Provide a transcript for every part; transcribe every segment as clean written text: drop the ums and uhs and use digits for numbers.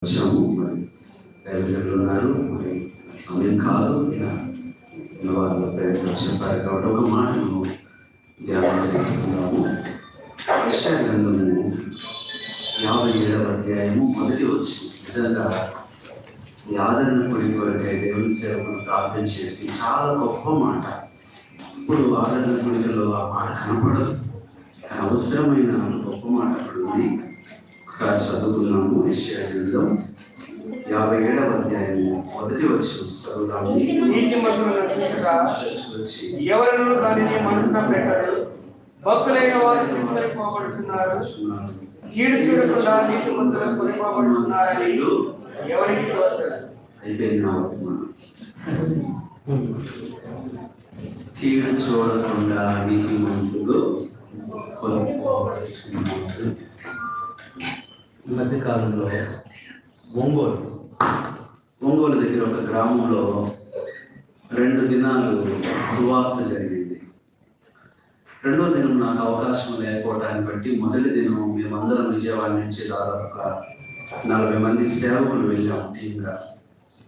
వచ్చాము. మరి తల్లిదండ్రులు ఉన్నారు, మరి సమయం కాదు వాళ్ళు పేరు చెప్పారు కాబట్టి ఒక మాటను ధ్యానం చేసుకుందాము. యెషయా గ్రంథము 57వ అధ్యాయము మొదటి వచ్చిన నిజంగా ఈ ఆదరణ కొడి కొరకై దేవుని సేవకులు ప్రార్థన చేసి చాలా గొప్ప మాట. ఇప్పుడు ఆదరణ కొడికలో ఆ మాట కనపడదు, కానీ అవసరమైన గొప్ప మాట అక్కడ ఉంది. ఒకసారి చదువుకున్నాము. యెషయా గ్రంథం 57వ అధ్యాయము మొదటి వచ్చిన చదువుదాము. ఎవరను దానిని మనసున పెట్టరు, భక్తులైన వారు తీసుకొనిపోబడుతున్నారు. కీడు చూడకుండా నీతిమంతులు కొనిపోబడుతున్నారని ఎవరికి తోచదు. అయిపోయింది నా కీడు చూడకుండా నీతిమంతులు కొనిపోబడుతున్నారు. ఈ మధ్యకాలంలో ఒంగోలు దగ్గర ఒక గ్రామంలో 2 దినాలు సువార్త జరిగింది. 2వ దినం నాకు అవకాశం లేకపోవడాన్ని బట్టి మొదటి దినం మేమందరం విజయవాడ నుంచి దాదాపు 40 మంది సేవకులు వెళ్ళాం టీంగా.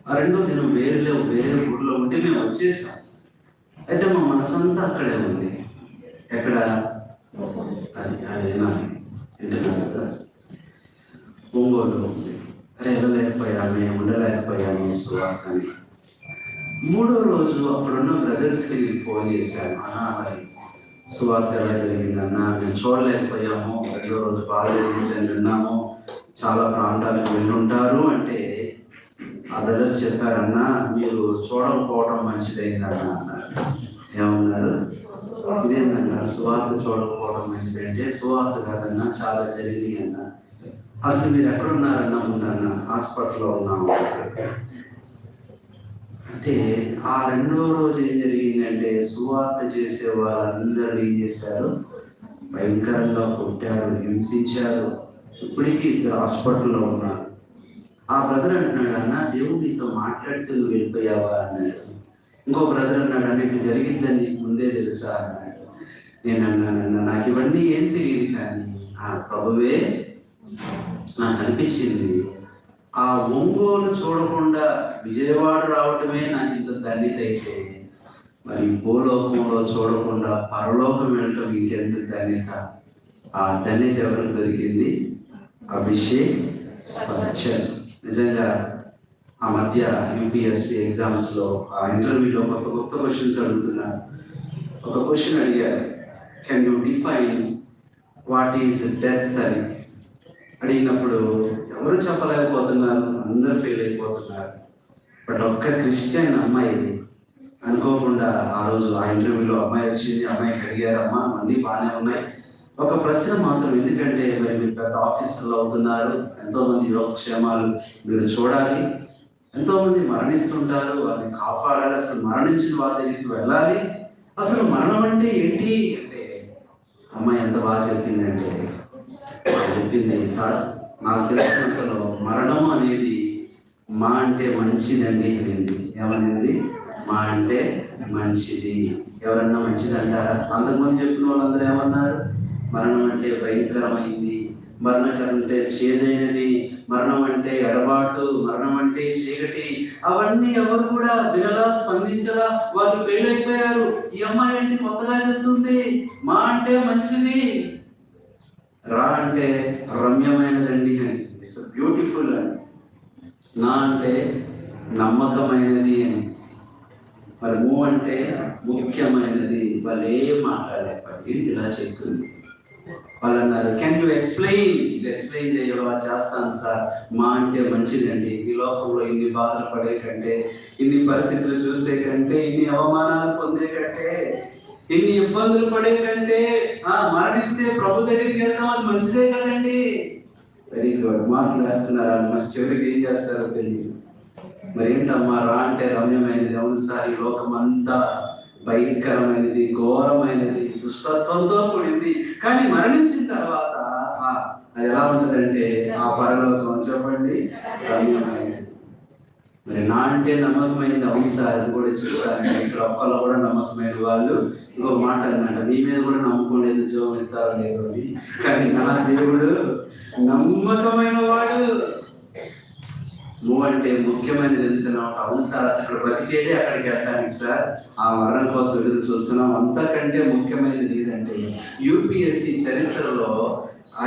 ఆ 2వ దినం వేరే ఊర్లో ఉంటే మేము వచ్చేసాం. అయితే మా మనసంతా అక్కడే ఉంది. ఎక్కడ అది వింటున్నాను కదా, ఒంగోలు ఉంది. వెళ్ళలేకపోయామే, ఉండలేకపోయాము సువార్తని. 3వ రోజు అక్కడున్న బ్రదర్స్కి ఫోన్ చేశాను. మరి సువార్త ఎలా జరిగిందన్నా, మేము చూడలేకపోయాము, 2వ రోజు బాగా జరిగిందని విన్నాము, చాలా ప్రాంతాలకు వెళ్ళుంటారు అంటే ఆ బ్రదర్ చెప్పారన్నా, మీరు చూడకపోవడం మంచిదైందన్నా అన్నారు. ఏమన్నారు? ఇదేందన్నా సువార్త చూడకపోవడం మంచిదంటే, సువార్త కాదన్నా చాలా జరిగింది అన్నా. అసలు మీరు ఎక్కడున్నారన్నా? ఉందన్నా, హాస్పిటల్లో ఉన్నాము అంటే. ఆ 2వ రోజు ఏం జరిగిందంటే, సువార్త చేసే వాళ్ళందరూ ఏం చేశారు? భయంకరంగా కొట్టారు, హింసించారు. ఇప్పటికీ 2 హాస్పిటల్లో ఉన్నారు. ఆ బ్రదర్ అంటున్నాడు, అన్న దేవుడు నీతో మాట్లాడుతూ వెళ్ళిపోయావా అన్నాడు. ఇంకో బ్రదర్ అన్నాడు, అన్న ఇటు జరిగిందని నీకు ముందే తెలుసా అన్నాడు. నేను అన్నానన్నా, నాకు ఇవన్నీ ఏం తెలియదు, కానీ ఆ ప్రభువే నాకు అనిపించింది. ఆ ఒంగోలు చూడకుండా విజయవాడ రావటమే నాకు ఇంత ధన్యత అయితే, మరి భూలోకంలో చూడకుండా పరలోకం వెళ్ళటం ఇంకెంత ధన్యత. ఆ ధన్యత ఎవరికి దొరికింది? అభిషేక్ బచ్చన్. నిజంగా ఆ మధ్య యూపీఎస్సీ ఎగ్జామ్స్లో ఆ ఇంటర్వ్యూలో ఒక కొత్త క్వశ్చన్స్ అడుగుతున్నారు. ఒక క్వశ్చన్ అడిగారు, can you define what is death అని అడిగినప్పుడు ఎవరు చెప్పలేకపోతున్నారు, అందరూ ఫెయిల్ అయిపోతున్నారు. బట్ ఒక్క క్రిస్టియన్ అమ్మాయి అనుకోకుండా ఆ రోజు ఆ ఇంటర్వ్యూలో అమ్మాయి వచ్చింది. అమ్మాయికి అడిగారు, అమ్మా అన్నీ బాగానే ఉన్నాయి, ఒక ప్రశ్న మాత్రం, ఎందుకంటే మరి మీరు పెద్ద ఆఫీసర్లు అవుతున్నారు, ఎంతోమంది యోగక్షేమాలు మీరు చూడాలి, ఎంతోమంది మరణిస్తుంటారు, వారిని కాపాడాలి, అసలు మరణించిన వారి దగ్గరికి వెళ్ళాలి, అసలు మరణం అంటే ఏంటి అంటే, అమ్మాయి ఎంత బాగా చెప్పిందంటే, చెప్పింది, సార్ నాకు తెలిసినంతలో మరణం అనేది మా అంటే మంచిదండి అనింది. ఏమనేది? మా అంటే మంచిది. ఎవరన్నా మంచిది అంటారా? అంతకుముందు చెప్పిన వాళ్ళందరూ ఏమన్నారు? మరణం అంటే భయంకరమైంది, మరణం అంటే చేదైనది, మరణం అంటే ఎడబాటు, మరణం అంటే చీకటి. అవన్నీ ఎవరు కూడా వినలా, స్పందించలా, వాళ్ళు ఫెయిల్ అయిపోయారు. ఈ అమ్మాయి ఏంటి కొత్తగా చెప్తుంది, మా అంటే మంచిది, రా అంటే రమ్యమైనదండి అని, ఇట్స్ బ్యూటిఫుల్ అని, నా అంటే నమ్మకమైనది అని, మరి మూ అంటే ముఖ్యమైనది. వాళ్ళు ఏం మాట్లాడలేకపోయి ఇలా చెప్తుంది. వాళ్ళు అన్నారు, కెన్ యూ ఎక్స్ప్లెయిన్? ఇది ఎక్స్ప్లెయిన్ చేయగలవా? చేస్తాను సార్. మా అంటే మంచిదండి, ఈ లోకంలో ఇన్ని బాధలు పడే కంటే, ఇన్ని పరిస్థితులు చూసే కంటే, ఇన్ని అవమానాలు పొందే కంటే, ఇన్ని ఇబ్బందులు పడే కంటే మరణిస్తే ప్రభు దగ్గరికి వెళ్ళడం అది మంచిదే కదండి. వెరీ గుడ్, మాటలు వేస్తున్నారు. మరి చివరికి ఏం చేస్తారో తెలియదు. మరి ఏంటమ్మా రా అంటే రమ్యమైనది. అవును సార్, ఈ లోకం అంతా భయంకరమైనది, ఘోరమైనది, దుష్టత్వంతో కూడింది, కానీ మరణించిన తర్వాత అది ఎలా ఉంటుందంటే ఆ పరలోకం చెప్పండి రమ్యమైనది. మరి నా అంటే నమ్మకమైనది. అవును సార్, అది కూడా చెప్తారు. ఇక్కడ ఒక్కళ్ళు కూడా నమ్మకమైన వాళ్ళు. ఇంకో మాట అన్నమాట, మీ మీద కూడా నమ్మకం లేదు, ఉద్యోగం ఇస్తారో లేదు అని, కానీ నా దేవుడు నమ్మకమైన వాడు. మూవ్ అంటే ముఖ్యమైనది వెళ్తున్నాం. అవును సార్, అక్కడ బతికేదే అక్కడికి వెళ్ళడానికి సార్, ఆ మరణం కోసం ఎదురు చూస్తున్నాం. అంతకంటే ముఖ్యమైనది ఏదంటే యూపీఎస్సి చరిత్రలో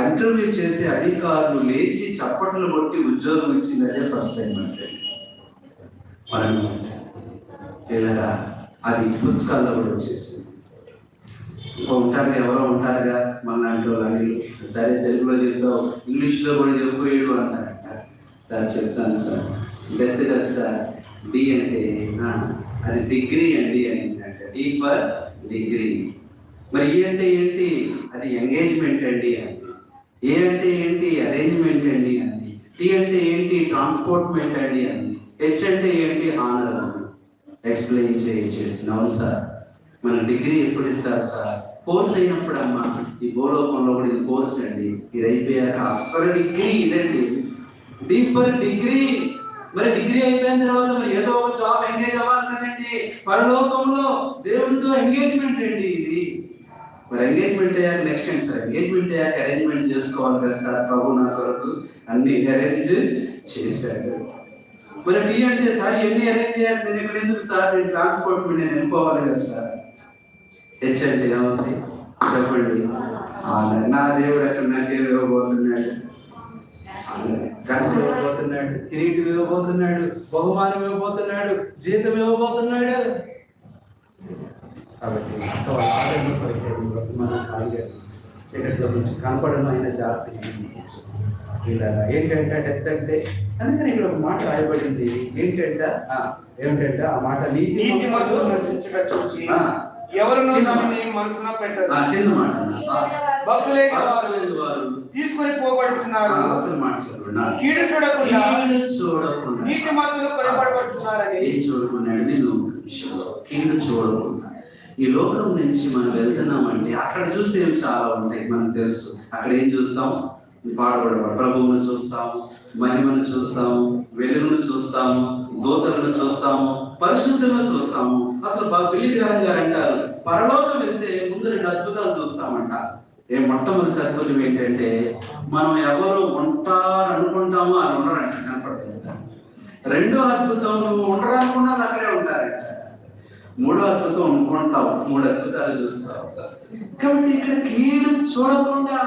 ఇంటర్వ్యూ చేసే అధికారులు లేచి చప్పట్లు కొట్టి ఉద్యోగం ఇచ్చింది అదే ఫస్ట్ టైం అంటే మరణం అంటే. ఇలా అది పుస్తకాల్లో కూడా వచ్చేసింది. ఉంటారుగా, ఎవరో ఉంటారుగా మన లాంటి వాళ్ళు, సరే తెలుగులో చెప్తావు, ఇంగ్లీష్లో కూడా చెప్పేయడు అంటారంట. సార్ చెప్తాను సార్, డెత్ కదా సార్, డి అంటే అది డిగ్రీ అండి అని అంటే, డి ఫర్ డిగ్రీ. మరి ఈ అంటే ఏంటి? అది ఎంగేజ్మెంట్ అండి అండి. ఏ అంటే ఏంటి? అరేంజ్మెంట్ అండి అంది. టీ అంటే ఏంటి? ట్రాన్స్పోర్ట్మెంట్ అండి అంది. హెచ్ అంటే ఏంటి? హానర్ అండి. ఎక్స్ప్లెయిన్ చేసింది. అవును సార్, మన డిగ్రీ ఎప్పుడు ఇస్తారు సార్? కోర్స్ అయినప్పుడు అమ్మా. ఈ భూలోకంలో కూడా ఇది కోర్స్ అండి, ఇది అయిపోయాక అసలు డిగ్రీ ఇదండి, డీపర్ డిగ్రీ. మరి డిగ్రీ అయిపోయిన తర్వాత మరి ఏదో ఒక జాబ్ ఎంగేజ్ అవ్వాలి కదండి. పరలోకంలో దేవుడితో ఎంగేజ్మెంట్ అండి ఇది. మరి ఎంగేజ్మెంట్ అయ్యాక నెక్స్ట్ ఏంటి సార్? ఎంగేజ్మెంట్ అయ్యాక అరేంజ్మెంట్ చేసుకోవాలి కదా సార్. ప్రభు నా కొరకు అన్ని అరేంజ్ చేశాడు. మరి టీ అంటే సార్ ఎన్ని అరేంజ్ చేయాలి, నేను ఇక్కడ ఎందుకు సార్, నేను ట్రాన్స్పోర్ట్ నేను వెళ్ళిపోవాలి కదా సార్. హెచ్ అంటే ఏమవుతుంది చెప్పండి? నా దేవుడు అక్కడ నాకేం ఇవ్వబోతున్నాడు? కనుక ఇవ్వబోతున్నాడు, కిరీటం ఇవ్వబోతున్నాడు, బహుమానం ఇవ్వబోతున్నాడు, జీతం ఇవ్వబోతున్నాడు. కాబట్టి చీకటిలో నుంచి కనపడడం అయిన జాగ్రత్త. ఇలా ఏంటంటే డెత్ అంటే, అందుకని ఇక్కడ ఒక మాట రాయబడింది ఏంటంటే, ఏమిటంటే ఆ మాట నీతిమంతులు నశించుట చూచి ఎవరునూ దానిని మనసున పెట్టరు. కింద మాట భక్తులైన వారు తీసుకొని పోబడుచున్నారు. అసలు మాట చదవండి. కీడు చూడకుండా చూడకుండా నీతిమంతులు కొనబడబడుచున్నారని. ఏం చూడకుండా? నేను కీడు చూడకుండా. ఈ లోకం నుంచి మనం వెళ్తున్నామంటే అక్కడ చూసేవి చాలా ఉంటాయి, మనకు తెలుసు. అక్కడ ఏం చూస్తాం? పాడబడ ప్రభువును చూస్తాము, మహిమను చూస్తాము, వెలుగును చూస్తాము, దూతలను చూస్తాము, పరిశుద్ధులను చూస్తాము. అసలు బిల్లి గ్రహం గారు అంటారు, పరలోకం వెళ్తే ముందు 2 అద్భుతాలు చూస్తామంట. మొట్టమొదటి అద్భుతం ఏంటంటే, మనం ఎవరు ఉంటారు అనుకుంటామో అది ఉండరంట, కనపడుతుంది. రెండో అద్భుతం, నువ్వు ఉండరనుకున్నా అక్కడే ఉంటారంట. మూడో అద్భుతం అనుకుంటావు, 3 అద్భుతాలు చూస్తావు. కాబట్టి ఇక్కడ కీడు చూడకుండా.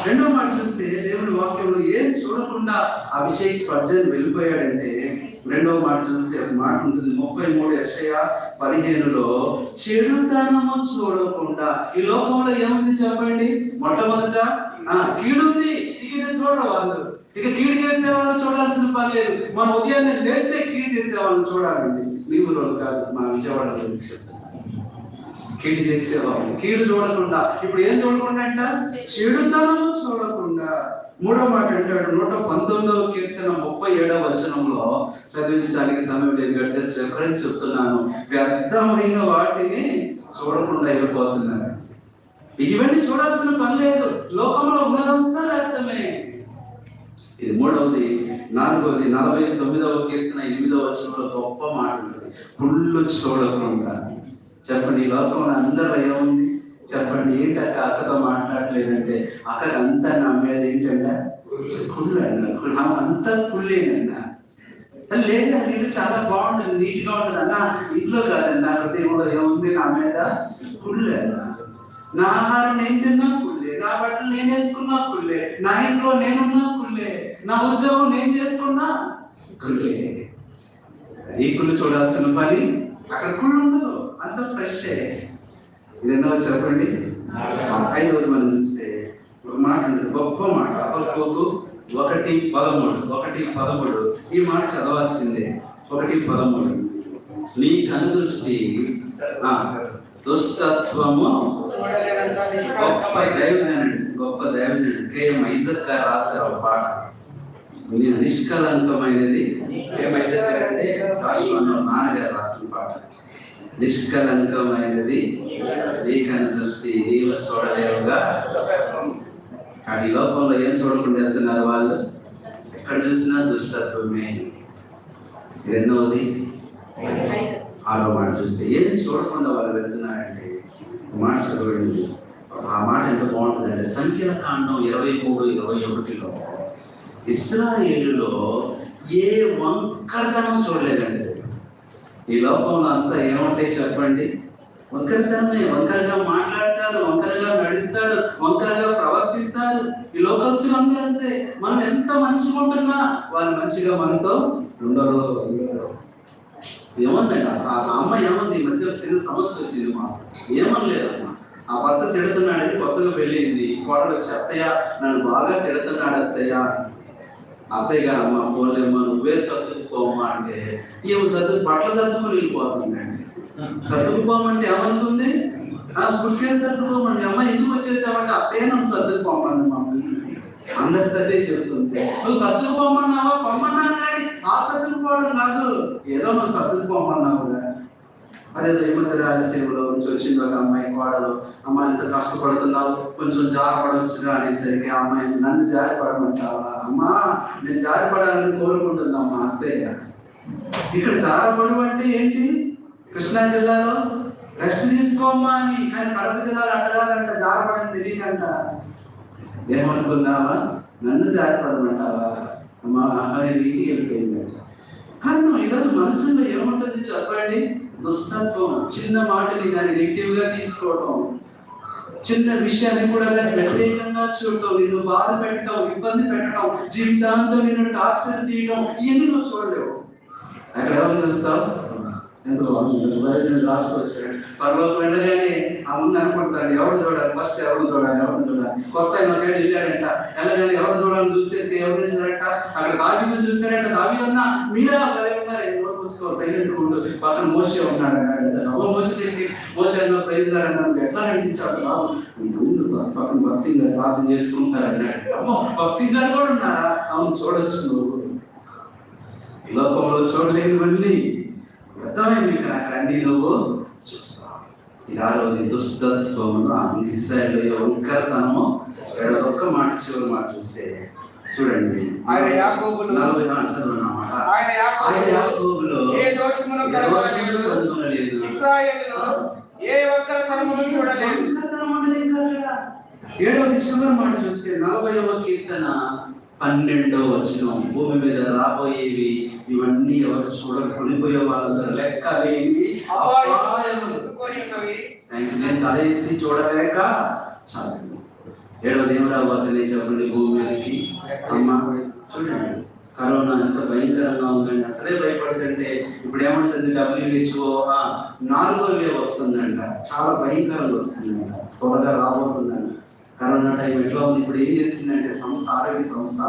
రెండో మాట చూస్తే దేవుని వాక్యంలో ఏం చూడకుండా అభిషేక్ స్పర్జన్ వెళ్ళిపోయాడంటే, రెండో మాట చూస్తే ఒక మాట ఉంటుంది 33 యెషయా 15లో, చెడుతనము చూడకుండా. ఈ లోకంలో ఏముంది చెప్పండి? మొట్టమొదట కీడుంది. ఇక ఇది చూడరు వాళ్ళు. ఇక కీడు చేసే వాళ్ళు చూడాల్సిన పని లేదు. మన ఉదయాన్నే లేస్తే కీడు చేసే వాళ్ళని చూడాలండి. నీవులో కాదు, మా విజయవాడలో చెప్తాను. కీడు చేసేవాళ్ళు కీడు చూడకుండా. ఇప్పుడు ఏం చూడకుండా అంట? చెడుతనము చూడకుండా. మూడో మాట అంటాడు 119వ కీర్తన 37వ వచనంలో, చదివించడానికి సమయం లేదు, జస్ట్ రెఫరెన్స్ చెప్తున్నాను. వ్యర్థమైన వాటిని చూడకుండా వెళ్ళిపోతున్నారు. ఇవన్నీ చూడాల్సిన పని లేదు, లోకంలో ఉన్నదంతా వ్యర్థమే. ఇది మూడవది. 4వది 49వ కీర్తన 8వ వచనంలో గొప్ప మాట ఉంటుంది, కుళ్ళు చూడకుండా. చెప్పండి, ఈ లోకంలో అందరూ ఏముంది చెప్పండి? ఏంటంటే అక్కతో మాట్లాడలేదంటే, అక్కడ అంతా నా మీద ఏంటంటే కుళ్ళు అన్న, అంతా కుళ్ళేనన్నా. లేదా నీళ్ళు చాలా బాగుంటుంది, నీట్గా ఉంటుంది అన్న. ఇంట్లో కాదండి, నా హృదయంలో ఏముంది? నా మీద కుళ్ళు అన్న. నా ఆహారం నేను తిన్నా కుళ్ళే, నా బట్టలు నేను వేసుకున్నా కుళ్ళే, నా ఇంట్లో నేనున్నా కుళ్ళే, నా ఉద్యోగం నేను చేసుకున్నా కుళ్ళే. ఈ కుళ్ళు చూడాల్సిన పని అక్కడ కుళ్ళు ఉండదు, అంత ఫ్రెష్. ఇది ఎన్నో చెప్పండి? 5వది మనం చూస్తే ఒక మాట ఉంటుంది, గొప్ప మాట. హబక్కూకు 1:13 ఈ మాట చదవాల్సిందే. 1:13 నీ కనుదృష్టి దుష్టత్వము. గొప్ప దైవజనుడు కేఎం ఐజక్ గారు రాశారు ఒక పాట, నిష్కలంకమైనది. కేఎం ఐజక్ గారు అంటే నాన్నగారు రాసిన పాట. నిష్కలంకమైనది నీ కనుదృష్టి, నీవు చూడలేవుగా. కానీ లోకంలో ఏం చూడకుండా వెళ్తున్నారు వాళ్ళు? ఎక్కడ చూసినా దుష్టత్వమే. రెండవది 6వ మాట చూస్తే ఏం చూడకుండా వాళ్ళు వెళ్తున్నారంటే, మాట చదవండి. ఆ మాట ఎంత బాగుంటుందంటే, సంఖ్యాకాండం 23:21లో ఇశ్రాయేలులో ఏ వంకరతనం చూడలేదండి. ఈ లోకంలో అంతా ఏముంటాయి చెప్పండి? వంకరతనమే. వంకరగా మాట్లాడతారు, వంకరగా నడుస్తారు, వంకరగా ప్రవర్తిస్తారు. ఈ లోకస్తులు అందరూ అంతే. మనం ఎంత మంచిగా ఉంటున్నా వాళ్ళు మంచిగా మనతో ఉండరు. ఏమందండి ఆ అమ్మ ఏమంది? ఈ మధ్య చిన్న సమస్య వచ్చింది. మా ఏమనలేదమ్మా, ఆ భర్త తిడుతున్నాడని కొత్తగా పెళ్ళింది. కోడలు వచ్చి, అత్తయ్య నన్ను బాగా తిడుతున్నాడు అత్తయ్య. అత్తయ్య గారు, అమ్మ పోలేమ్మా, నువ్వే సర్దుకుపోమ్మా అంటే ఏమో బట్టలు సర్దుకుని వెళ్ళిపోతుందండి. సర్దుకుపోమంటే ఏమనుకుంది? సుట్కే సర్దుకోమండి. అమ్మ ఎందుకు వచ్చేసామంటే అత్తయ్య నన్ను సర్దుకుపోమండి మమ్మల్ని అందరి తల్లి చెప్తుంది. నువ్వు సర్దుకుపోమన్నావా? పొమ్మన్నాను కానీ ఆ సర్దుకుపోవడం కాదు, ఏదో నువ్వు సర్దుకుపోమన్నావుగా. అదేదో ఈ మధ్య రాయలసీమలో నుంచి వచ్చింది ఒక అమ్మాయి కోడలు, అమ్మ ఎంత కష్టపడుతున్నావు, కొంచెం జారపడవచ్చుగా అనేసరికి ఆ అమ్మాయి, నన్ను జారిపడమంటావా? అమ్మా నేను జారిపడాలని కోరుకుంటుందమ్మా అత్తయ్య. ఇక్కడ జారపడు అంటే ఏంటి? కృష్ణా జిల్లాలో రెస్ట్ తీసుకోమ్మా అని, కానీ కడప జిల్లాలో అడగాలంట జారపడని తెలియకంట. ఏమనుకున్నావా? నన్ను జారిపడమంటావా? అమ్మా అమ్మాయి నీటి వెళ్ళిపోయిందంట. కానీ ఈరోజు మనసులో ఏముంటుంది చెప్పండి? దుష్టత్వం. చిన్న మాటని దాన్ని నెగిటివ్ గా తీసుకోవడం, చిన్న విషయాన్ని కూడా దాన్ని వ్యతిరేకంగా చూడటం, నిన్ను బాధ పెట్టడం, ఇబ్బంది పెట్టడం, జీవితాంతం నిన్ను టార్చర్ చేయడం, ఇవన్నీ నువ్వు చూడలేవు. అక్కడ ఎవరు చూస్తావు? ఎంతో రాస్తూ వచ్చాడు. పర్లోకి వెళ్ళగానే ఆ ముందు అనుకుంటాడు, ఎవరు చూడాలి ఫస్ట్, ఎవరు చూడాలి, ఎవరు చూడాలి. కొత్త వెళ్ళాడంట, వెళ్ళగానే ఎవరు చూడాలని చూస్తే ఎవరు చూడాలంట, అక్కడ దావీదుని చూశాడంట. దావీదన్నా మీరా భలే ఉన్నారు, ఎవరు చూసుకో సైలెంట్ ఉండు, పక్కన మోసే ఉన్నాడు అన్నాడు. మోసే ప్రైజ్లాడన్నాడు. ఎట్లా నటించాడు? పక్కన బక్సింగ్ గారు ప్రార్థన చేసుకుంటారు అన్నాడు. అమ్మో బక్సింగ్ గారు కూడా ఉన్నారా? అవును చూడొచ్చు. నువ్వు ఈ లోకంలో చూడలేనివన్నీ అర్థమైంది. అక్కడ అన్ని నువ్వు చూస్తావు. ఇది దుష్టత్వమును, ఇశ్రాయేలు వంకరతనము. ఒక్క మాట చివరి మాట చూస్తే చూడండి, ఆయన యాకోబులో ఏ దోషమును కనుగొనలేదు, ఇశ్రాయేలులో ఏ వంకరతనమును చూడలేదు. 7వ చివరి మాట చూస్తే 40వ కీర్తన 12వ వచనం, భూమి మీద రాబోయేవి ఇవన్నీ ఎవరు చూడరు, కొనిపోయే వాళ్ళందరూ లెక్క వేయింది నేను తల ఎత్తి చూడలేక చాలు. 7వది ఏం రాబోతుంది చెప్పండి భూమి మీదకి? అమ్మ చూడండి, కరోనా ఎంత భయంకరంగా ఉందండి. అసలే భయపడుతుంటే ఇప్పుడు ఏమంటుంది WHO 4వ వేవ్ వస్తుందంట, చాలా భయంకరంగా వస్తుందంట, త్వరగా రాబోతుందంట. కరోనా టైం ఎట్లా ఉంది? ఇప్పుడు ఏం చేసిందంటే ఆరోగ్య సంస్థ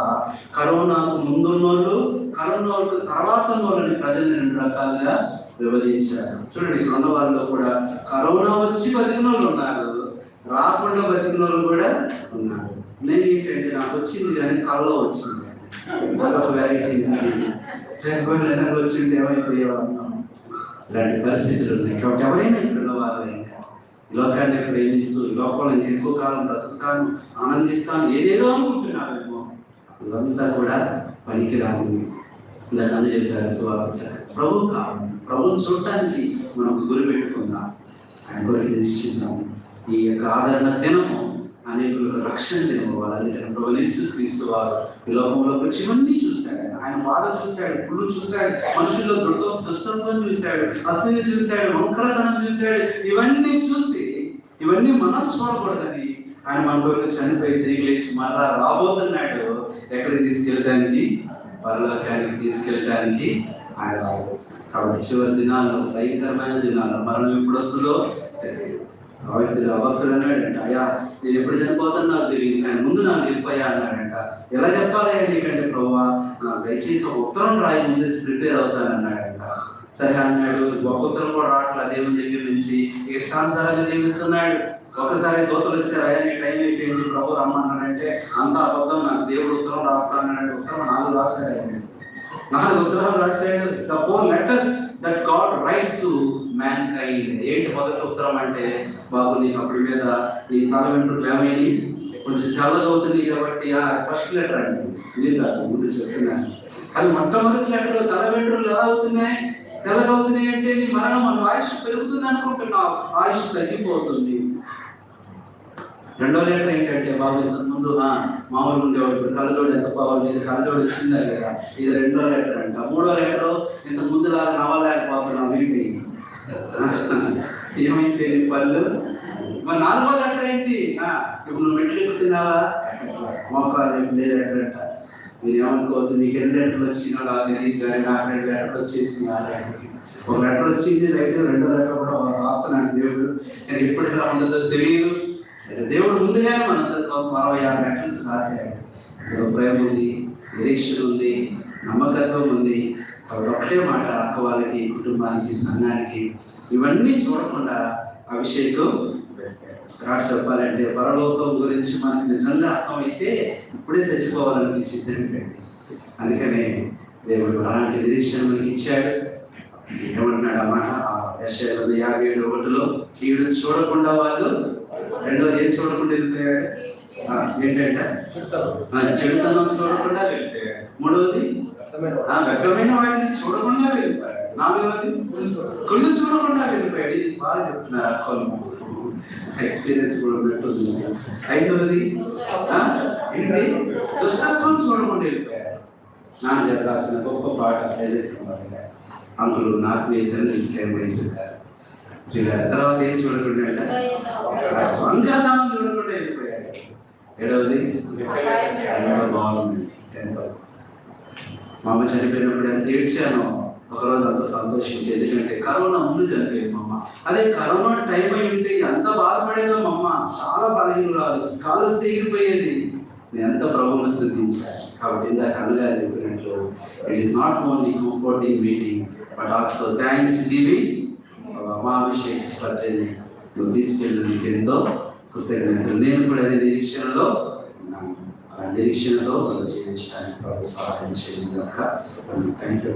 కరోనాకు ముందున్నోళ్ళు, కరోనాకు తర్వాత ఉన్నోళ్ళని ప్రజల్ని 2 రకాలుగా విభజించారు. చూడండి, ఇక్కడ ఉన్న వాళ్ళు కూడా కరోనా వచ్చి బతికిన వాళ్ళు ఉన్నారు, రాకుండా బతికిన వాళ్ళు కూడా ఉన్నారు. నేను ఏంటంటే నాకు వచ్చింది కానీ కలలో వచ్చింది, అదొక వెరైటీ. లేకపోతే వచ్చింది ఏమైపోయేవాళ్ళం. ఇలాంటి పరిస్థితులు ఉన్నాయి. కాబట్టి ఎవరైనా ఇక్కడ ఉన్న వాళ్ళు ఇంకా లోకాన్ని ప్రేమిస్తూ ఈ లోకంలో ఇంకెక్కువ కాలం బ్రతుకుతాను, ఆనందిస్తాను, ఏదేదో అనుకుంటున్నారేమో, ఇవంతా కూడా పనికిరాని. అని చెప్పారు సువార్త. ప్రభు కావాలి, ప్రభుని చూడటానికి మనం గురి పెట్టుకుందాం, ఆయన కొరకు నిశ్చిద్దాం. ఈ యొక్క ఆదరణ దినము అనేకులకు రక్షణ దినము. వాళ్ళని ప్రభు యేసుక్రీస్తు వారు ఈ లోకంలోకి వచ్చి ఇవన్నీ చూశాడు. ఆయన బాధ చూశాడు, పుళ్ళు చూశాడు, మనుషుల్లో దుష్టత్వం చూశాడు, అసూయ చూశాడు, వంకరతనం చూశాడు. ఇవన్నీ చూసి ఇవన్నీ మనం చూడకూడదని ఆయన మన కొరకు చనిపోయి తిరిగి లేచి మళ్ళా రాబోతున్నాడు. ఎక్కడికి తీసుకెళ్ళడానికి? పరలోకానికి తీసుకెళ్ళడానికి ఆయన రాబోతున్నాడు. కాబట్టి చివరి దినాల్లో, భయంకరమైన దినాల్లో, మరణం ఎప్పుడు వస్తుందో తెలియదు. కాబట్టి భక్తుడు అన్నాడంట, అయ్యా నేను ఎప్పుడు చనిపోతాను నాకు తెలియదు, కానీ ముందు నాకు చెప్పయ్యా అన్నాడంట. ఎలా చెప్పాలి నీకంటే ప్రభువా నాకు దయచేసి ఒక ఉత్తరం రాయి ముందు ప్రిపేర్ అవుతాను అన్నాడంట. సరే అన్నాడు. ఒక ఉత్తరం కూడా రావట్లేదు దేవుని దగ్గర నుంచి, ఇష్టానుసారంగా జీవిస్తున్నాడు. ఒకసారి దోతలు వచ్చారు, అయ్యా నీ టైం అయిపోయింది ప్రభు రమ్మన్నాడంటే అంతా అబద్ధం, నాకు దేవుడు ఉత్తరం రాస్తానన్నాడు. ఉత్తరం 4 రాశాడు, 4 ఉత్తరాలు రాశాడు. The 4 letters that God writes to mankind. ఏంటి మొదటి ఉత్తరం అంటే, బాబు నీకు అప్పటి మీద నీ తల వెంట్రుకలు ఏమైంది, కొంచెం తెల్లగా అవుతుంది కాబట్టి ఫస్ట్ లెటర్ అండి, ఇది కాదు ముందు చెప్తున్నాను. అది మొట్టమొదటి లెటర్. తల వెంట్రుకలు ఎలా అవుతున్నాయి, తెల్లగా అవుతున్నాయి అంటే నీ మరణం, మన ఆయుష్ పెరుగుతుంది అనుకుంటున్నావు, ఆయుష్ తగ్గిపోతుంది. రెండో లెటర్ ఏంటంటే బాబు ఇంతకు ముందు మామూలుగా ఉండేవాడు, ఇప్పుడు కళ్ళజోడు ఎంత బాగుంది, ఇది కళ్ళజోడు వచ్చిందా లేదా, ఇది రెండో లెటర్ అంట. మూడో లెటర్ ఇంత ముందులాగా నవ్వలేకపోతున్నా వీటి ఏమైపోయింది పళ్ళు. మరి నాలుగో లెటర్ ఏంటి, ఇప్పుడు నువ్వు మెట్లు ఎక్కుతున్నావా, మోకాలు లేదంట. మీరు ఏమనుకోవద్దు, మీకు ఎన్ని లెటర్లు వచ్చినా నాకు నాకు 2 లెటర్లు వచ్చేసింది. ఒక లెటర్ వచ్చింది రైట్, రెండో లెటర్ కూడా రాస్తున్నాడు దేవుడు. కానీ ఎప్పుడు ఎలా ఉండదో తెలియదు. దేవుడు ముందుగానే మనందరి కోసం 66 లెటర్స్ రాశాడు. ప్రేమ ఉంది, నిరీక్షణ ఉంది, నమ్మకత్వం ఉంది. కాబట్టి ఒకటే మాట, అక్క వాళ్ళకి, కుటుంబానికి, సంఘానికి ఇవన్నీ చూడకుండా అభిషేకం రాడు. చెప్పాలంటే పరలోకం గురించి మనకి నిజంగా అర్థమైతే ఇప్పుడే చచ్చిపోవాలనిపించింది. అందుకనే దేవుడు అలాంటి నిరీక్షణ మనకి ఇచ్చాడు. ఏమంటున్నాడు అన్నమాట, యెషయా 57:1 కీడు చూడకుండా వాళ్ళు, రెండోది ఏం చూడకుండా వెళ్ళిపోయాడు, ఏంటంటే చెడుతనం చూడకుండా వెళ్ళిపోయాడు. మూడవది వ్యక్తమైన వాటిని చూడకుండా వెళ్ళిపోయాడు. నాలుగవది కుళ్ళు చూడకుండా వెళ్ళిపోయాడు. ఇది బాగా చెప్తున్నారు అక్కలు, ఎక్స్పీరియన్స్ కూడా ఉన్నట్టుంది. ఐదవది ఏంటి, దుష్టత్వం చూడకుండా వెళ్ళిపోయారు. నాన్నగారు రాసిన గొప్ప పాట ఏదైతే అంకులు నాకు మీ తండ్రి ఇంకేం వేసారు. తర్వాత ఏం చూడకుండా అంగాదానం చూడకుండా వెళ్ళిపోయాడు. ఏడవది బాగుంది. ఎంతో మా అమ్మ చనిపోయినప్పుడు ఎంత ఏడ్చానో, ఒకరోజు అంత సంతోషించి, ఎందుకంటే కరోనా ముందు చనిపోయింది మా అమ్మ. అదే కరోనా టైం అయి ఉంటే ఎంత బాధపడేదో మా అమ్మ, చాలా బలహీనురాలు, కాలు వస్తే ఎగిరిపోయేది. నేను ఎంత ప్రభువును స్తుతించాను. కాబట్టి ఇందాక అన్నగారు చెప్పినట్లు it is not only comforting meeting but also thanks giving. మా అభిషేక్ నువ్వు తీసుకెళ్ళినందుకు ఎంతో కృతజ్ఞతలు. నేను కూడా అదే నిరీక్షణలో ఉన్నాను. ఆ నిరీక్షణలో జీవించడానికి సహాయం చేయడం యొక్క థ్యాంక్ యూ.